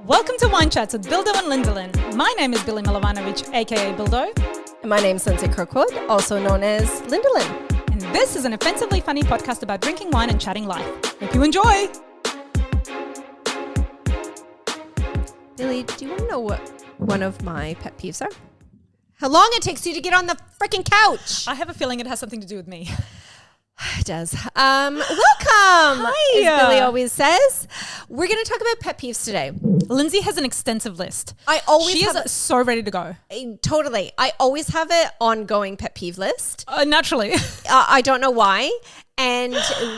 Welcome to Wine Chats with Bildo and Lindelin. My name is Billy Milovanovic, aka Bildo. And my name is Lindsay Kirkwood, also known as Lindelin. And this is an offensively funny podcast about drinking wine and chatting life. Hope you enjoy. Billy, do you want to know what one of my pet peeves are? How long it takes you to get on the freaking couch. I have a feeling it has something to do with me. It does. Welcome. Hi. As Billy always says. We're going to talk about pet peeves today. Lindsay has an extensive list. She is so ready to go. Totally. I always have an ongoing pet peeve list. Naturally. I don't know why. And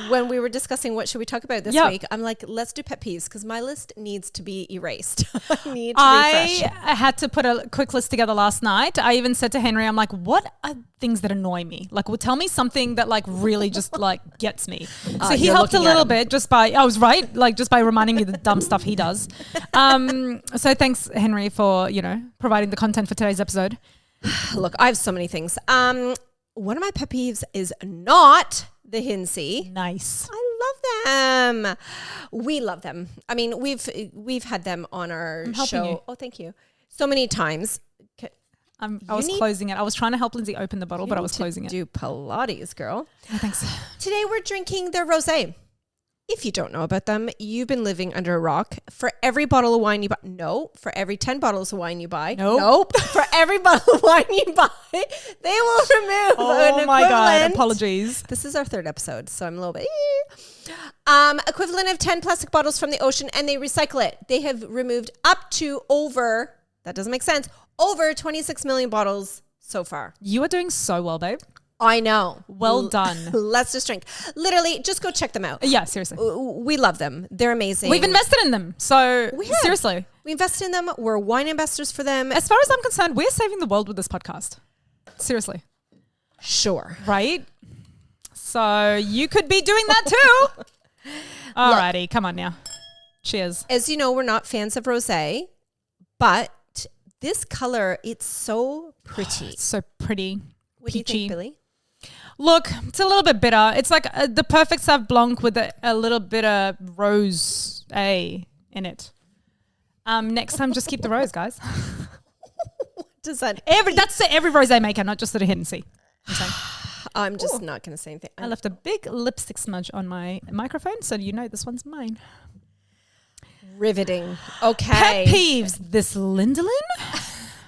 when we were discussing what should we talk about this week, I'm like, let's do pet peeves because my list needs to be erased. I had to put a quick list together last night. I even said to Henry, I'm like, what are things that annoy me? Like, well, tell me something that like really just like gets me. So he helped a little bit just by, I was right, like just by reminding me the dumb stuff he does. So thanks, Henry, for, providing the content for today's episode. Look, I have so many things. One of my pet peeves is not the Hinsey. Nice. I love them. We love them. I mean, we've had them on our show. You. Oh, thank you. So many times. I was closing it. I was trying to help Lindsay open the bottle, but I was closing it. Do Pilates, girl. Oh, thanks. Today we're drinking their rosé. If you don't know about them, you've been living under a rock. For every bottle of wine you buy, for every 10 bottles of wine you buy, for every bottle of wine you buy, they will remove an equivalent. Oh my God, apologies. This is our third episode, so I'm a little bit... equivalent of 10 plastic bottles from the ocean, and they recycle it. They have removed up to over, that doesn't make sense, over 26 million bottles so far. You are doing so well, babe. I know. Well done. Let's just drink. Literally, just go check them out. Yeah, seriously. We love them. They're amazing. We've invested in them. So seriously. We invested in them. We're wine ambassadors for them. As far as I'm concerned, we're saving the world with this podcast. Seriously. Sure. Right? So you could be doing that too. Alrighty, come on now. Cheers. As you know, we're not fans of rosé, but this color, it's so pretty. It's so pretty. What do you think, Billy? Look, it's a little bit bitter. It's like the perfect Sauv Blanc with a little bit of rose in it. Next time, just keep the rose, guys. What does that? That's every rosé maker, not just at a Hennessy. I'm just not going to say anything. I left a big lipstick smudge on my microphone, so you know this one's mine. Riveting. Okay. Pet peeves. This Lindelin?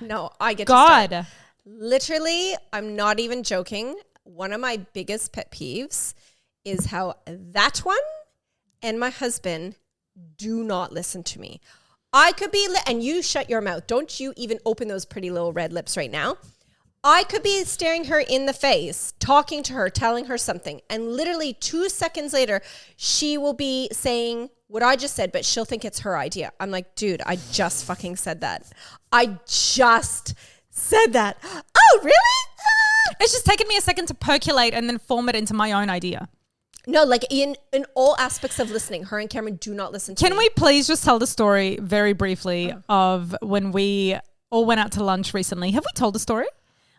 No, I get God. To start. Literally, I'm not even joking. One of my biggest pet peeves is how that one and my husband do not listen to me. I could be, and you shut your mouth. Don't you even open those pretty little red lips right now. I could be staring her in the face, talking to her, telling her something. And literally 2 seconds later, she will be saying what I just said, but she'll think it's her idea. I'm like, dude, I just fucking said that. I just said that. Oh, really? It's just taken me a second to percolate and then form it into my own idea. No, like in all aspects of listening, her and Cameron do not listen to me. Can we please just tell the story very briefly of when we all went out to lunch recently? Have we told the story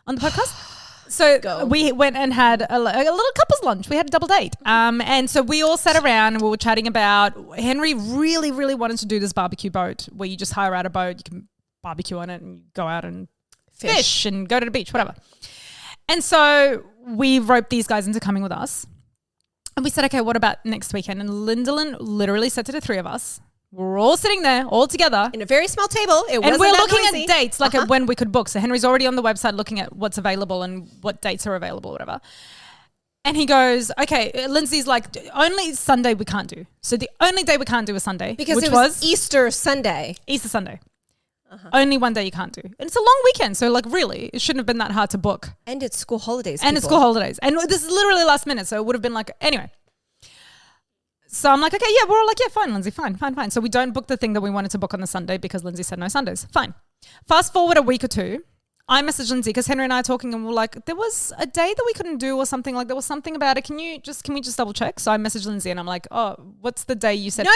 on the podcast? So we went and had a little couple's lunch. We had a double date. And so we all sat around and we were chatting about, Henry really, really wanted to do this barbecue boat where you just hire out a boat, you can barbecue on it and you go out and fish and go to the beach, whatever. And so we roped these guys into coming with us. And we said, okay, what about next weekend? And Lindelin literally said to the three of us, we're all sitting there all together. In a very small table. And we're looking at dates, like at when we could book. So Henry's already on the website looking at what's available and what dates are available, whatever. And he goes, okay, Lindsay's like, only Sunday we can't do. So the only day we can't do is Sunday. Because it was Easter Sunday. Easter Sunday. Only one day you can't do. And it's a long weekend. So like really, it shouldn't have been that hard to book. And it's school holidays. And it's school holidays. And this is literally last minute. So it would have been like, anyway. So I'm like, okay, yeah, we're all like, yeah, fine, Lindsay, fine. So we don't book the thing that we wanted to book on the Sunday because Lindsay said no Sundays. Fine. Fast forward a week or two. I messaged Lindsay because Henry and I are talking and we're like, there was a day that we couldn't do or something, like there was something about it. Can we just double check? So I messaged Lindsay and I'm like, oh, what's the day you said? No.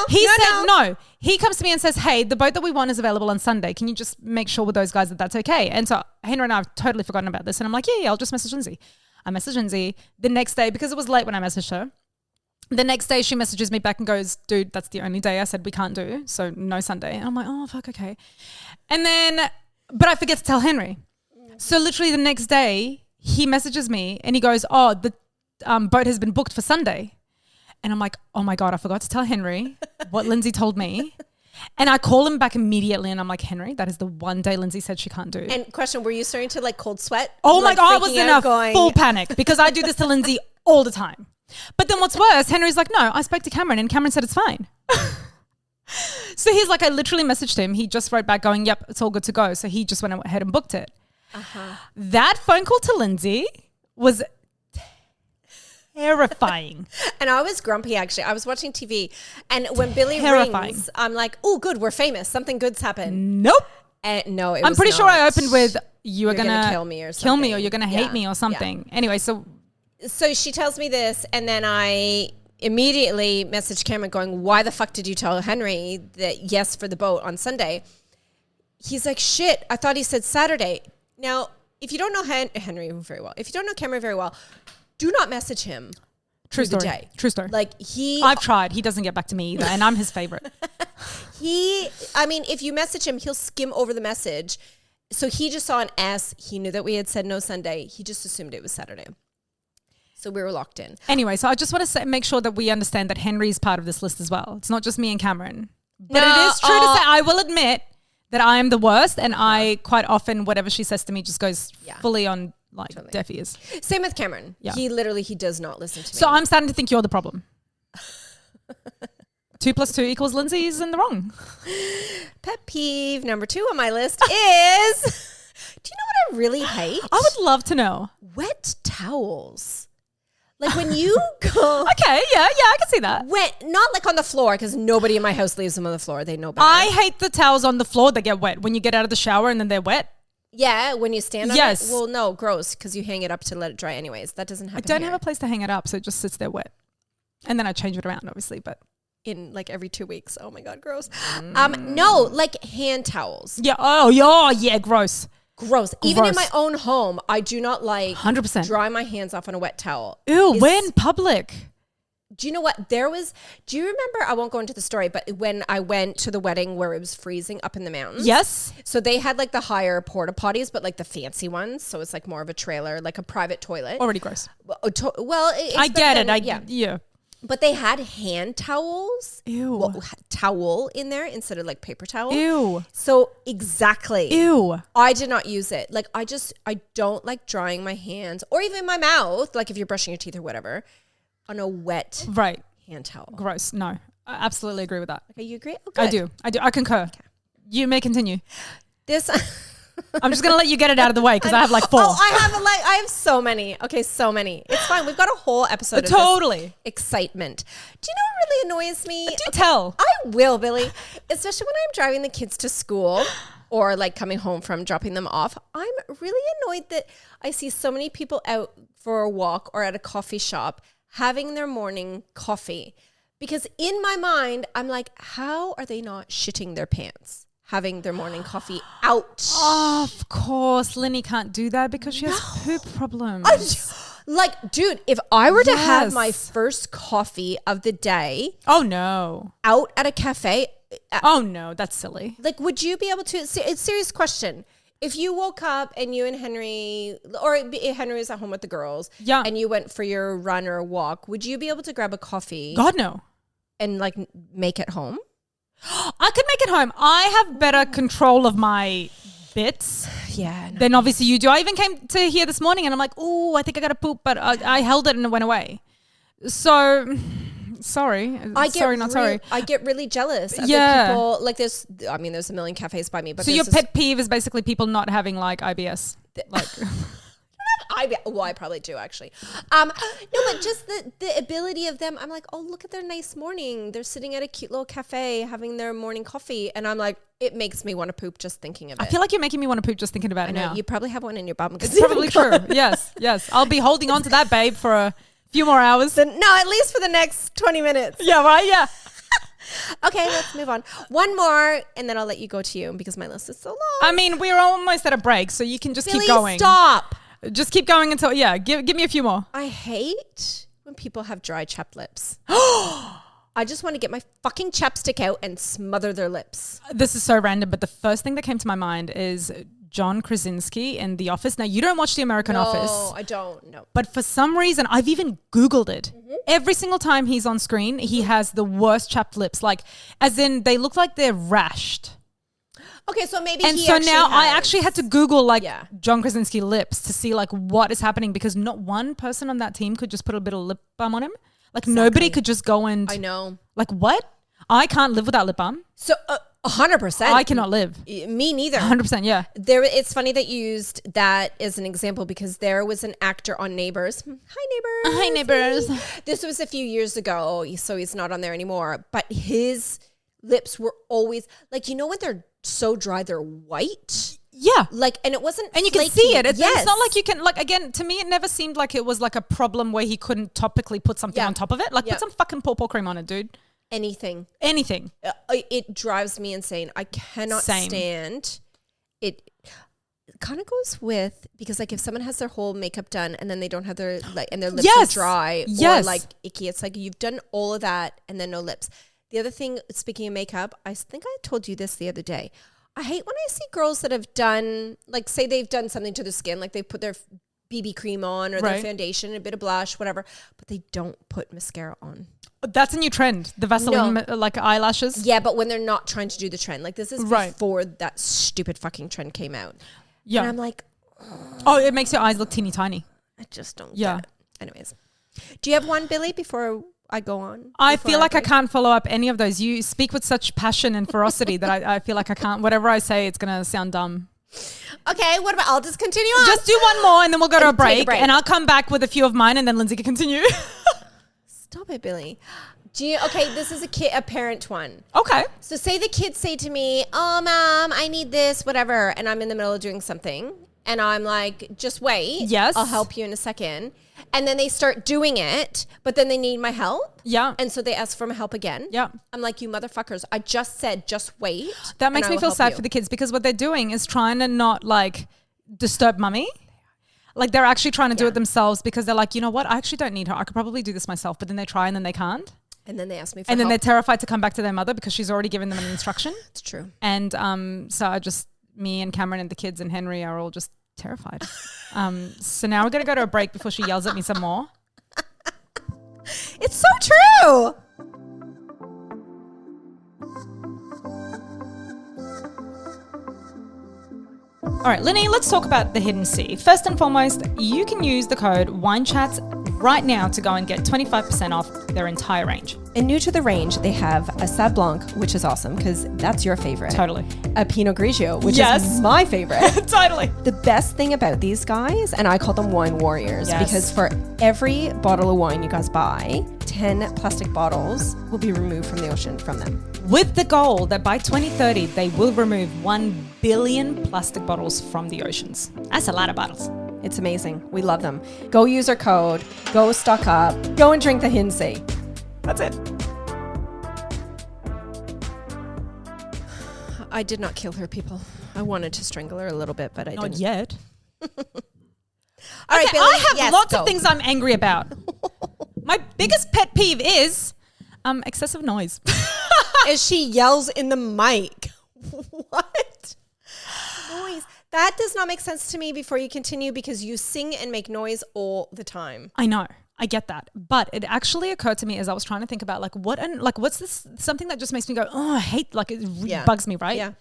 He said no. He comes to me and says, hey, the boat that we want is available on Sunday. Can you just make sure with those guys that that's okay? And so Henry and I have totally forgotten about this. And I'm like, yeah, I'll just message Lindsay. I messaged Lindsay the next day because it was late when I messaged her. The next day she messages me back and goes, dude, that's the only day I said we can't do. So no Sunday. And I'm like, oh, fuck, okay. And then, but I forget to tell Henry. So literally the next day he messages me and he goes, oh, the boat has been booked for Sunday. And I'm like, oh my God, I forgot to tell Henry what Lindsay told me. And I call him back immediately and I'm like, Henry, that is the one day Lindsay said she can't do. And question, were you starting to like cold sweat? Oh like my God, I was in a full panic because I do this to Lindsay all the time. But then what's worse, Henry's like, no, I spoke to Cameron and Cameron said it's fine. So he's like, I literally messaged him. He just wrote back going, yep, it's all good to go. So he just went ahead and booked it. That phone call to Lindsay was terrifying. And I was grumpy, actually. I was watching TV and when Billy rings, I'm like, oh, good, we're famous. Something good's happened. Nope. And no, I'm pretty sure I opened with, you're going to kill me or something. Or you're going to hate me or something. Yeah. Anyway, so she tells me this and then I immediately messaged Cameron going, why the fuck did you tell Henry that yes for the boat on Sunday? He's like, shit, I thought he said Saturday. Now, if you don't know Henry very well, if you don't know Cameron very well, do not message him. True story. True story. Like I've tried. He doesn't get back to me either, and I'm his favorite. If you message him, he'll skim over the message. So he just saw an S. He knew that we had said no Sunday. He just assumed it was Saturday. So we were locked in. Anyway, so I just want to make sure that we understand that Henry's part of this list as well. It's not just me and Cameron. But it is true to say, I will admit that I am the worst, and I quite often, whatever she says to me just goes fully on deaf ears. Same with Cameron. Yeah. He does not listen to me. So I'm starting to think you're the problem. 2 + 2 = Lindsay is in the wrong. Pet peeve number 2 on my list is, do you know what I really hate? I would love to know. Wet towels. Like when you go. Okay, yeah, I can see that. Wet, not like on the floor because nobody in my house leaves them on the floor. They know better. I hate the towels on the floor that get wet when you get out of the shower and then they're wet. Yeah, when you stand on it. Well, no, gross because you hang it up to let it dry anyways. That doesn't happen. I don't have a place to hang it up, so it just sits there wet. And then I change it around, obviously, but. In like every 2 weeks. Oh my God, gross. No, like hand towels. Yeah. Oh, yeah, gross. Gross. Even in my own home, I do not like 100% dry my hands off on a wet towel. Ew, we're in public. Do you know what? Do you remember, I won't go into the story, but when I went to the wedding where it was freezing up in the mountains? Yes. So they had like the higher porta potties, but like the fancy ones. So it's like more of a trailer, like a private toilet. Already gross. Well, I get it. Yeah. But they had hand towels. Ew. Well, towel in there instead of like paper towel. Ew. So exactly. Ew. I did not use it. Like I don't like drying my hands or even my mouth, like if you're brushing your teeth or whatever, on a wet hand towel. Gross. No. I absolutely agree with that. Okay, you agree? Oh, good. I do. I concur. Okay. You may continue. This... I'm just going to let you get it out of the way because I have like 4. Oh, I have so many. Okay, so many. It's fine. We've got a whole episode of totally. Excitement. Do you know what really annoys me? Do tell. I will, Billy. Especially when I'm driving the kids to school or like coming home from dropping them off. I'm really annoyed that I see so many people out for a walk or at a coffee shop having their morning coffee. Because in my mind, I'm like, how are they not shitting their pants? Having their morning coffee out. Of course. Lenny can't do that because she has poop problems. Like, dude, if I were to have my first coffee of the day. Oh, no. Out at a cafe. Oh, no. That's silly. Like, would you be able to? It's a serious question. If you woke up and you and Henry, or Henry was at home with the girls. Yeah. And you went for your run or walk, would you be able to grab a coffee? God, no. And like make it home? I could make it home. I have better control of my bits than obviously you do. I even came to here this morning and I'm like, oh, I think I got to poop, but I held it and it went away. So, sorry. I get really jealous of the people. Like there's a million cafes by me. But so your pet peeve is basically people not having like IBS. Like... I probably do actually. No, but just the ability of them. I'm like, oh, look at their nice morning. They're sitting at a cute little cafe having their morning coffee, and I'm like, it makes me want to poop just thinking of it. I feel like you're making me want to poop just thinking about it now. You probably have one in your bum. It's probably true. Yes. I'll be holding on to that, babe, for a few more hours. No, at least for the next 20 minutes. Yeah, right. Yeah. Okay, let's move on. One more, and then I'll let you go to you because my list is so long. I mean, we're almost at a break, so you can just keep going. Stop. Just keep going until, give me a few more. I hate when people have dry chapped lips. I just want to get my fucking chapstick out and smother their lips. This is so random, but the first thing that came to my mind is John Krasinski in The Office. Now, you don't watch The American Office. No, I don't. No. But for some reason, I've even Googled it. Mm-hmm. Every single time he's on screen, he has the worst chapped lips. Like, as in, they look like they're rashed. Okay, so maybe and he so actually now has. I actually had to Google John Krasinski lips to see like what is happening, because not one person on that team could just put a bit of lip balm on him. Like nobody could just go and I know. Like what? I can't live without lip balm. So 100%. I cannot live. Me neither. 100%. Yeah. It's funny that you used that as an example, because there was an actor on Neighbours. Hi Neighbours. This was a few years ago, so he's not on there anymore. But his lips were always like, you know when they're so dry they're white. Yeah. Like, and it wasn't and you flaky. can see it. It's not like you can, like, again, to me, it never seemed like it was like a problem where he couldn't topically put something on top of it. Like, put some fucking pawpaw cream on it, dude. Anything. It drives me insane. I cannot stand it. Kind of goes with, because like if someone has their whole makeup done and then they don't have their and their lips are dry or like icky, it's like you've done all of that and then no lips. The other thing, speaking of makeup, I think I told you this the other day. I hate when I see girls that have done, like say they've done something to the skin, like they put their BB cream on or their foundation, a bit of blush, whatever, but they don't put mascara on. That's a new trend. The Vaseline like eyelashes. Yeah, but when they're not trying to do the trend. Like this is before that stupid fucking trend came out. Yeah. And I'm like, oh, it makes your eyes look teeny tiny. I just don't get it. Anyways. Do you have one, Billy, before I go on? I feel like I can't follow up any of those. You speak with such passion and ferocity that I feel like I can't. Whatever I say, it's going to sound dumb. Okay, what about, I'll just continue on. Just do one more and then we'll go to a break. And I'll come back with a few of mine and then Lindsay can continue. Stop it, Billy. Okay, this is a parent one. Okay. So say the kids say to me, oh, Mom, I need this, whatever. And I'm in the middle of doing something. And I'm like, just wait. Yes. I'll help you in a second. And then they start doing it, but then they need my help. Yeah. And so they ask for my help again. Yeah. I'm like, you motherfuckers, I just said, just wait. That makes me feel sad for the kids, because what they're doing is trying to not like disturb mummy. Like they're actually trying to do it themselves, because they're like, you know what? I actually don't need her. I could probably do this myself. But then they try and then they can't. And then they ask me for help. And then help. they're terrified to come back to their mother because she's already given them an instruction. It's true. And so me and Cameron and the kids and Henry are all just terrified. So now we're going to go to a break before she yells at me some more. It's so true. All right, Linny, let's talk about the Hidden C. First and foremost, you can use the code WINECHATS right now to go and get 25% off their entire range. And new to the range, they have a Sauv Blanc, which is awesome because that's your favorite. Totally. A Pinot Grigio, which is my favorite. Totally. The best thing about these guys, and I call them wine warriors, because for every bottle of wine you guys buy, 10 plastic bottles will be removed from the ocean from them. With the goal that by 2030, they will remove 1 billion plastic bottles from the oceans. That's a lot of bottles. It's amazing. We love them. Go use our code. Go stock up. Go and drink the Hidden C. That's it. I did not kill her, people. I wanted to strangle her a little bit, but I didn't. Not yet. All right, Billy. I have lots of things I'm angry about. My biggest pet peeve is excessive noise. As she yells in the mic. What? Noise. That does not make sense to me before you continue, because you sing and make noise all the time. I know. I get that. But it actually occurred to me as I was trying to think about what's this, something that just makes me go, oh, I hate, like it bugs me, right? Yeah.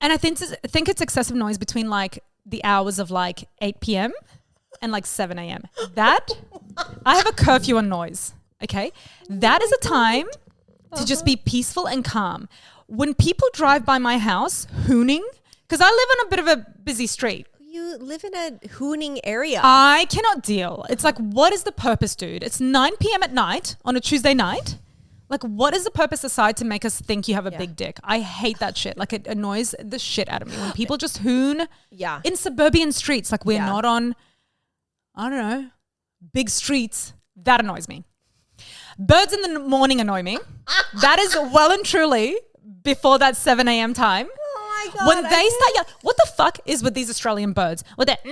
And I think it's excessive noise between like the hours of like 8 p.m. and like 7 a.m. That, I have a curfew on noise, okay? That is a time to just be peaceful and calm. When people drive by my house hooning, because I live on a bit of a busy street. You live in a hooning area. I cannot deal. It's like, what is the purpose, dude? It's 9 p.m. at night on a Tuesday night. Like, what is the purpose aside to make us think you have a big dick? I hate that shit. Like, it annoys the shit out of me when people just hoon in suburban streets. Like, we're not on, I don't know, big streets. That annoys me. Birds in the morning annoy me. That is well and truly before that 7 a.m. time. Oh my God. When they start yelling, what the fuck is with these Australian birds? With that,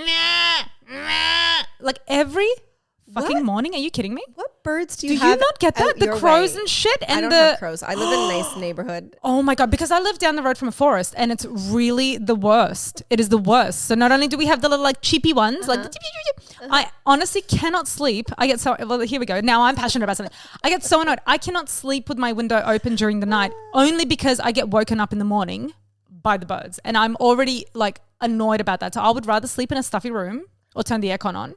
like every fucking morning. Are you kidding me? What birds do you have? not get that? The crows and shit. And I don't have crows. I live in a nice neighborhood. Oh my God, because I live down the road from a forest and it's really the worst. It is the worst. So not only do we have the little like cheapy ones, like I honestly cannot sleep. I get so, well, here we go. Now I'm passionate about something. I get so annoyed. I cannot sleep with my window open during the night only because I get woken up in the morning by the birds. And I'm already like annoyed about that. So I would rather sleep in a stuffy room or turn the aircon on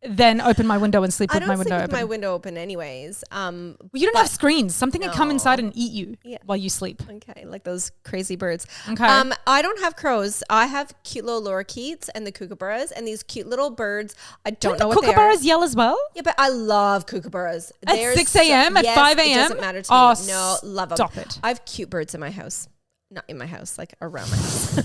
than open my window and sleep with my window open. My window open anyways. Well, you don't have screens. Something can come inside and eat you while you sleep. Okay, like those crazy birds. Okay. I don't have crows. I have cute little lorikeets and the kookaburras and these cute little birds. I don't know what they are. Kookaburras yell as well? Yeah, but I love kookaburras. At 6 a.m., at 5 a.m.? It doesn't matter to me. No, love them. Stop it. I have cute birds in my house. Not in my house, like around my house.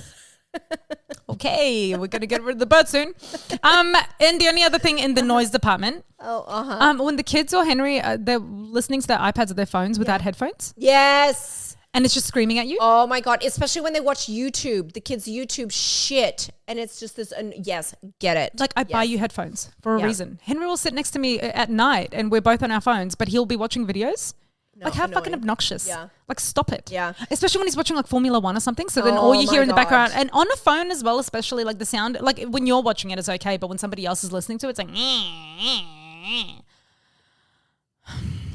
Okay, we're going to get rid of the bird soon. And the only other thing in the noise department, when the kids or Henry, they're listening to their iPads or their phones without headphones. Yes. And it's just screaming at you. Oh my God. Especially when they watch YouTube, the kids' YouTube shit. And it's just this, yes, get it. Like I buy you headphones for a reason. Henry will sit next to me at night and we're both on our phones, but he'll be watching videos. No, like how fucking obnoxious. Yeah. Like stop it. Yeah. Especially when he's watching like Formula 1 or something. So then all you hear in the background and on a phone as well, especially like the sound, like when you're watching it is okay. But when somebody else is listening to it, it's like,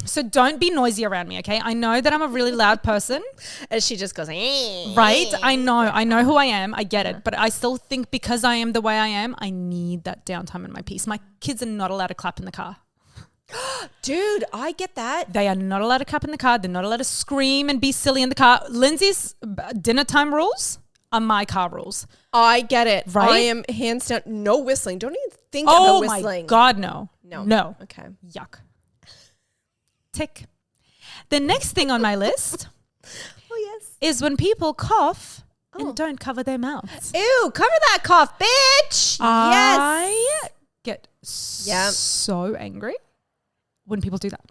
so don't be noisy around me. Okay. I know that I'm a really loud person. And she just goes, right. I know who I am. I get it. But I still think because I am the way I am, I need that downtime and my peace. My kids are not allowed to clap in the car. Dude, I get that. They are not allowed to clap in the car. They're not allowed to scream and be silly in the car. Lindsay's dinner time rules are my car rules. I get it. Right? I am hands down. No whistling. Don't even think about whistling. Oh my God, no. No. Okay. Yuck. Tick. The next thing on my list is when people cough and don't cover their mouths. Ew, cover that cough, bitch. I get so angry when people do that.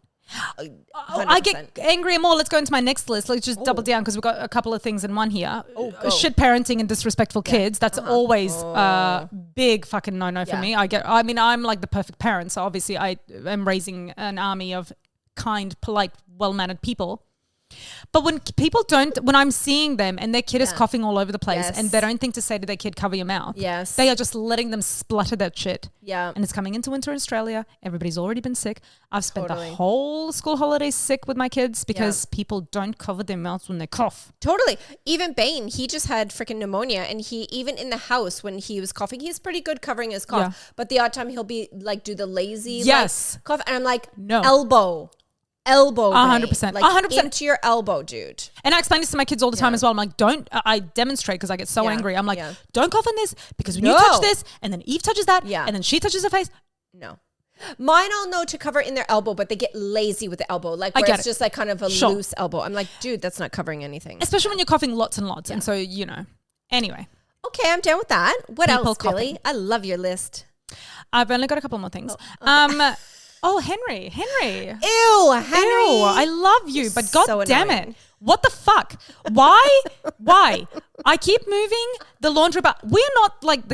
100%. I get angry and more. Let's go into my next list. Let's just double down because we've got a couple of things in one here. Shit parenting and disrespectful kids. That's always a big fucking no-no for me. I'm like the perfect parent. So obviously I am raising an army of kind, polite, well-mannered people. But when people when I'm seeing them and their kid is coughing all over the place and they don't think to say to their kid, cover your mouth. Yes. They are just letting them splutter that shit. Yeah. And it's coming into winter in Australia. Everybody's already been sick. I've spent the whole school holidays sick with my kids because people don't cover their mouths when they cough. Totally. Even Bane, he just had freaking pneumonia and he, even in the house when he was coughing, he's pretty good covering his cough. Yeah. But the odd time he'll be like, do the lazy like, cough. And I'm like, no. Elbow. 100%. Like 100%. into your elbow, dude. And I explain this to my kids all the time as well. I'm like, I demonstrate because I get so angry. I'm like, don't cough on this because when you touch this and then Eve touches that and then she touches her face. No. Mine all know to cover in their elbow, but they get lazy with the elbow. Like where it's just like kind of a loose elbow. I'm like, dude, that's not covering anything. Especially when you're coughing lots and lots. And so, anyway. Okay, I'm down with that. What else, Billy? I love your list. I've only got a couple more things. Oh, Henry. Ew, Henry. Ew, I love you, but God damn it. What the fuck? Why? I keep moving the laundry bar. We're not like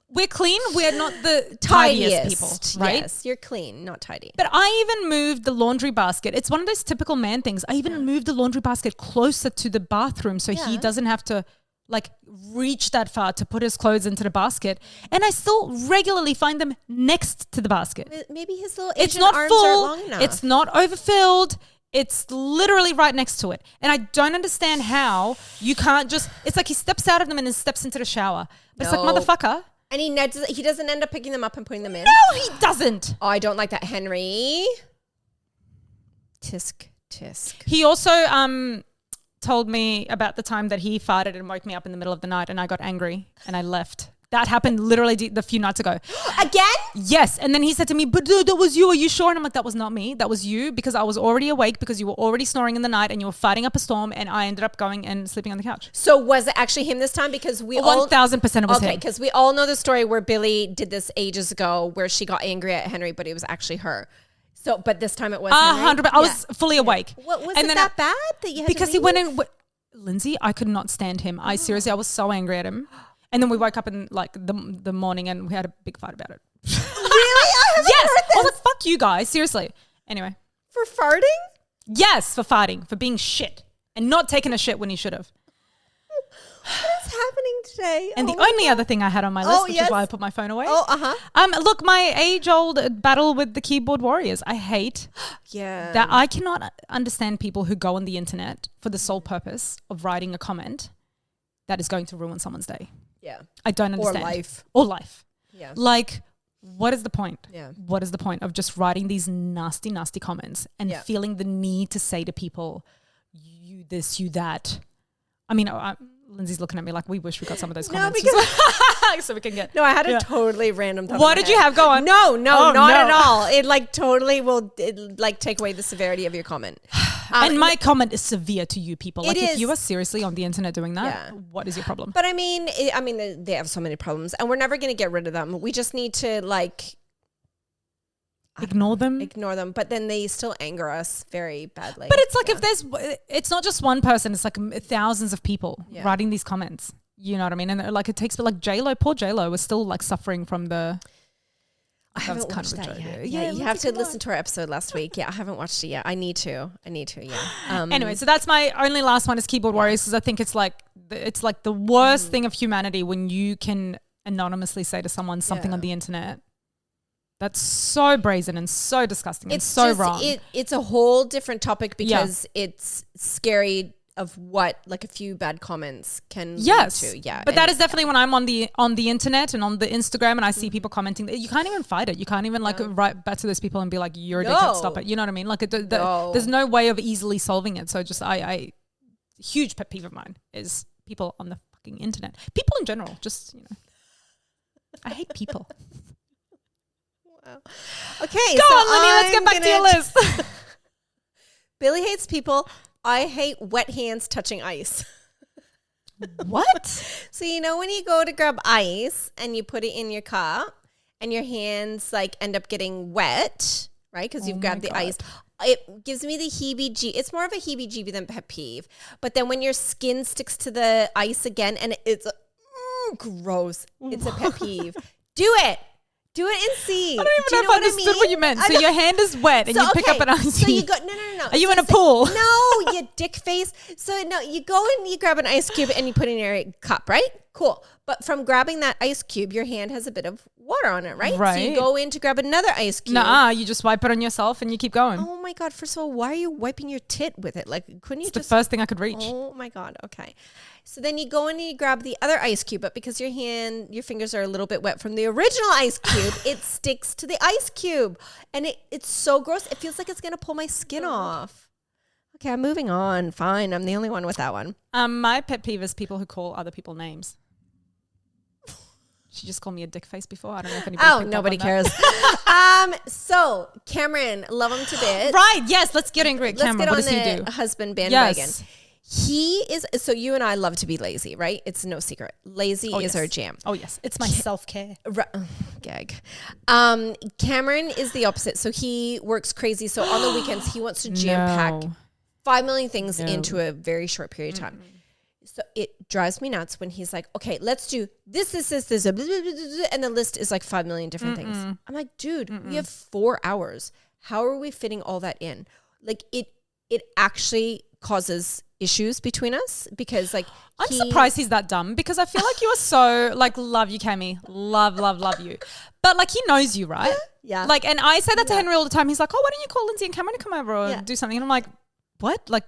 we're clean. We're not the tidiest people, right? Yes, you're clean, not tidy. But I even moved the laundry basket. It's one of those typical man things. I even moved the laundry basket closer to the bathroom so he doesn't have to like reach that far to put his clothes into the basket, and I still regularly find them next to the basket. Maybe his little Asian arms aren't long enough. It's not overfilled. It's literally right next to it, and I don't understand how you can't just. It's like he steps out of them and then steps into the shower. But it's like motherfucker. And he doesn't end up picking them up and putting them in. No, he doesn't. Oh, I don't like that, Henry. Tisk. He also told me about the time that he farted and woke me up in the middle of the night and I got angry and I left. That happened literally the few nights ago. Again? Yes. And then he said to me, but dude, that was you. Are you sure? And I'm like, that was not me. That was you because I was already awake because you were already snoring in the night and you were fighting up a storm and I ended up going and sleeping on the couch. So was it actually him this time? Because we 1,000% it was him. Okay, because we all know the story where Billy did this ages ago where she got angry at Henry, but it was actually her. So, but this time it was Henry? 100%. I was fully awake. What was it that bad that you had because to he went in. Lindsay, I could not stand him. I was so angry at him. And then we woke up in like the morning and we had a big fight about it. Really? Yes. I was like, fuck you guys. Seriously. Anyway. For farting? Yes, for farting, for being shit and not taking a shit when you should have. What is happening today? And the only other thing I had on my list, which is why I put my phone away. Look, my age-old battle with the keyboard warriors. I hate that I cannot understand people who go on the internet for the sole purpose of writing a comment that is going to ruin someone's day. Yeah. I don't understand. Or life. Yeah. Like, what is the point? Yeah. What is the point of just writing these nasty, nasty comments and feeling the need to say to people, you this, you that? I mean, Lindsay's looking at me like, we wish we got some of those comments. So we can get. No, I had a totally random thought. What did you have going? No, not at all. It like totally will take away the severity of your comment. And my comment is severe to you people. Like if you are seriously on the internet doing that, what is your problem? But I mean, they have so many problems and we're never going to get rid of them. We just need to like ignore them. But then they still anger us very badly. But it's like it's not just one person, it's like thousands of people writing these comments. You know what I mean? And like it takes, but like J-Lo, poor J-Lo was still like suffering from the... I haven't watched that yet. Yeah, you have to listen to our episode last week. Yeah, I haven't watched it yet. I need to, yeah. Anyway, so that's my only last one is keyboard warriors because I think it's like the worst thing of humanity when you can anonymously say to someone something on the internet. That's so brazen and so disgusting and so wrong. It's a whole different topic because it's scary of what like a few bad comments can lead to. Yeah. But that is definitely when I'm on the internet and on the Instagram and I see people commenting, you can't even fight it. You can't even like write back to those people and be like, you're a dickhead, stop it. You know what I mean? Like there's no way of easily solving it. So just I huge pet peeve of mine is people on the fucking internet. People in general, just, you know. I hate people. Wow. Okay. Go on, Lenny, let's get back to your list. Billy hates people. I hate wet hands touching ice. What? So you know when you go to grab ice and you put it in your cup and your hands like end up getting wet, right? Because you've grabbed the ice. It gives me the heebie-jeebie. It's more of a heebie-jeebie than pet peeve. But then when your skin sticks to the ice again and it's gross. It's a pet peeve. Do it. Do it and see. I don't even know if I understood what you meant. So your hand is wet and you pick up an ice cube. So you go, no. Are you in a pool? No, you dick face. So no, you go and you grab an ice cube and you put it in your cup, right? Cool. But from grabbing that ice cube, your hand has a bit of water on it, right? Right. So you go in to grab another ice cube. Nuh-uh, you just wipe it on yourself and you keep going. Oh my God. First of all, why are you wiping your tit with it? Like, couldn't you it's the first thing I could reach. Oh my God. Okay. So then you go in and you grab the other ice cube, but because your fingers are a little bit wet from the original ice cube, it sticks to the ice cube. And it's so gross. It feels like it's going to pull my skin off. Okay, I'm moving on. Fine. I'm the only one with that one. My pet peeve is people who call other people names. She just called me a dick face before. I don't know if anybody nobody cares. So Cameron, love him to bits. Right. Yes. Let's get angry at Cameron. What does he do? Let's get on the husband bandwagon. Yes. He is, so you and I love to be lazy, right? It's no secret. Lazy is our jam. Oh, yes. It's my self-care. Gag. Cameron is the opposite. So he works crazy. So on the weekends, he wants to jam pack 5 million things into a very short period of time. So it drives me nuts when he's like, okay, let's do this, and the list is like 5 million different things. I'm like, dude, we have 4 hours. How are we fitting all that in? Like it actually causes issues between us because like I'm surprised he's that dumb because I feel like you are so like love you, Cammy. Love you. But like he knows you, right? Yeah. Like, and I say that to Henry all the time. He's like, oh, why don't you call Lindsay and Cameron to come over or do something? And I'm like, what? Like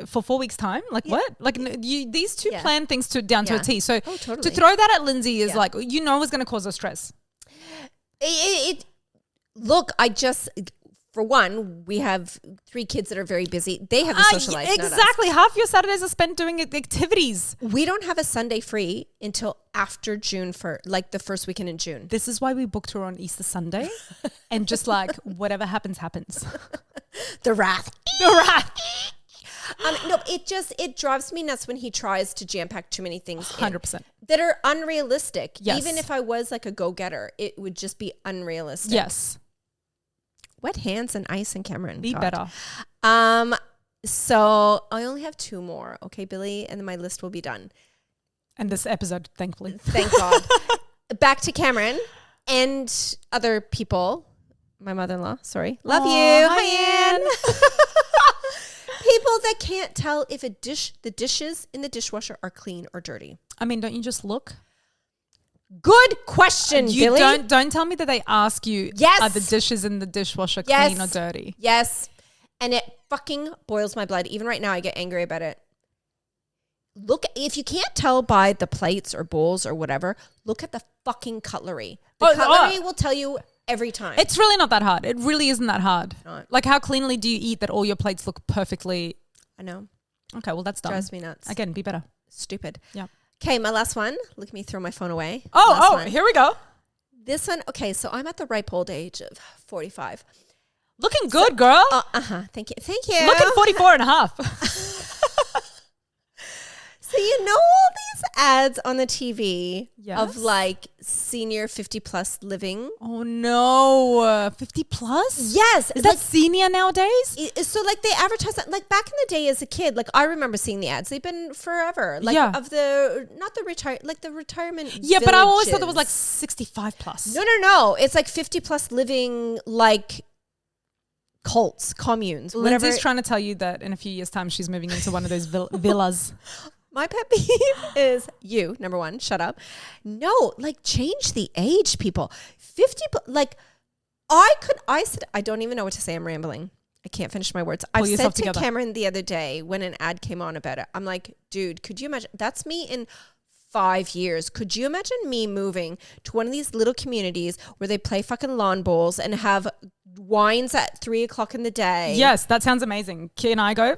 for 4 weeks time? Like what? Like these two plan things down to a T. So to throw that at Lindsay is like, you know, it's going to cause us stress. Look, for one, we have 3 kids that are very busy. They have a social life. Exactly. Half your Saturdays are spent doing activities. We don't have a Sunday free until after June, for like the first weekend in June. This is why we booked her on Easter Sunday and just like whatever happens. The wrath. No, it drives me nuts when he tries to jam pack too many things 100% that are unrealistic. Yes. Even if I was like a go-getter, it would just be unrealistic. Yes. Wet hands and ice and Cameron. Be better. So I only have 2 more. Okay, Billy, and then my list will be done. And this episode, thankfully. Thank God. Back to Cameron and other people my mother-in-law. Sorry. Love you. Hi, Anne. People that can't tell if the dishes in the dishwasher are clean or dirty. I mean, don't you just look? Good question, You Billy. don't tell me that they ask you, Yes. are the dishes in the dishwasher Yes. clean or dirty? Yes. And it fucking boils my blood. Even right now, I get angry about it. Look, if you can't tell by the plates or bowls or whatever, look at the fucking cutlery. The cutlery will tell you every time. It's really not that hard. It really isn't that hard. Not. Like, how cleanly do you eat that all your plates look perfectly? I know. Okay, well, that's dumb. Drives me nuts. Again, be better. Stupid. Yeah. Okay, my last one. Look at me throw my phone away. Oh, here we go. This one. Okay, so I'm at the ripe old age of 45. Looking good, girl. Thank you. Thank you. Looking 44 and a half. So you know all these ads on the TV Yes. of like senior 50 plus living? Oh, no. 50 plus? Yes. Is that senior nowadays? So like they advertise that like back in the day as a kid, like I remember seeing the ads. They've been forever. Like of the, not the the retirement Yeah, but I always thought it was villages. like 65 plus. No. It's like 50 plus living like cults, communes, whatever. Lindsay's trying to tell you that in a few years' time, she's moving into one of those villas. My pet peeve is you, number one, shut up. No, like change the age, people. 50, like I don't even know what to say. I'm rambling. I can't finish my words. I said to Cameron the other day when an ad came on about it, I'm like, dude, could you imagine? That's me in 5 years. Could you imagine me moving to one of these little communities where they play fucking lawn bowls and have wines at 3 o'clock in the day? Yes, that sounds amazing. Can I go?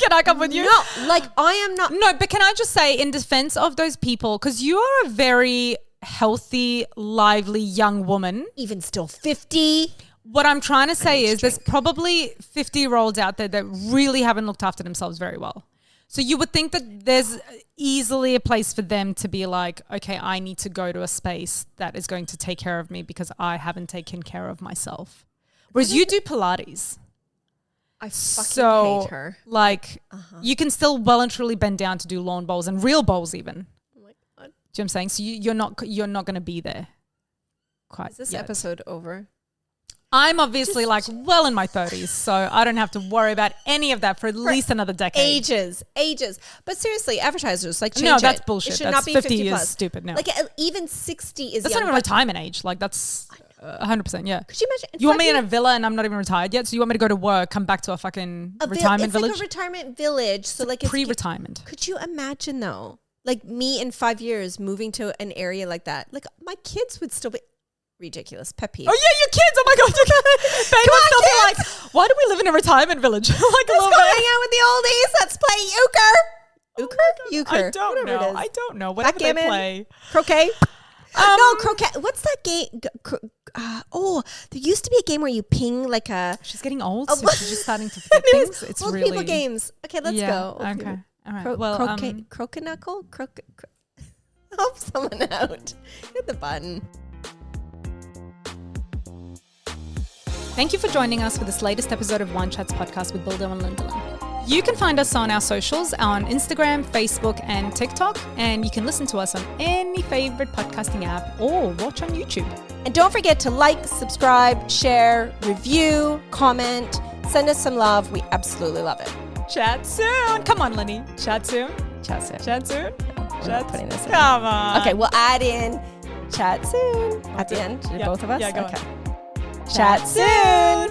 Can I come with you? No, like I am not. No, but can I just say in defense of those people, because you are a very healthy, lively young woman. Even still 50. What I'm trying to say is there's probably 50-year-olds out there that really haven't looked after themselves very well. So you would think that there's easily a place for them to be like, okay, I need to go to a space that is going to take care of me because I haven't taken care of myself. Whereas you do Pilates. I fucking hate her. Like, you can still well and truly bend down to do lawn bowls and real bowls even. Oh my God. Do you know what I'm saying? So you're not going to be there quite Is this yet. episode over? I'm obviously well in my 30s, so I don't have to worry about any of that for at least another decade. Ages. But seriously, advertisers, like change No, that's it. bullshit. It should That's not be 50 50 is plus. stupid now. Like even 60 is That's young. not even retirement age. Like that's 100%, yeah. Could you imagine? You want me in a villa and I'm not even retired yet? So you want me to go to work, come back to a fucking retirement village? It's like a retirement village. So like it's pre-retirement. Could you imagine though? Like me in 5 years moving to an area like that. Like my kids would still be ridiculous. Pet peeve. Oh yeah, your kids. Oh my God. They would still be like, why do we live in a retirement village? Like Let's go hang out with the oldies. Let's play euchre. Euchre? I don't know. I don't know. Whatever they play. Croquet? No, croquet. What's that game? There used to be a game where you ping like a... She's getting old, so she's just starting to forget things. It's old really... people games. Okay, let's go. Okay. People. All right. Well, Crokinole? Help someone out. Hit the button. Thank you for joining us for this latest episode of Wine Chats podcast with Bildo and Lindelin. You can find us on our socials on Instagram, Facebook, and TikTok, and you can listen to us on any favorite podcasting app or watch on YouTube. And don't forget to like, subscribe, share, review, comment, send us some love. We absolutely love it. Chat soon. Come on, Lenny. Chat soon. Chat soon. Chat soon. We're not putting this in. Come on. Okay, we'll add in chat soon at the end. Yeah. Both of us? Yeah, go okay. on. Chat soon.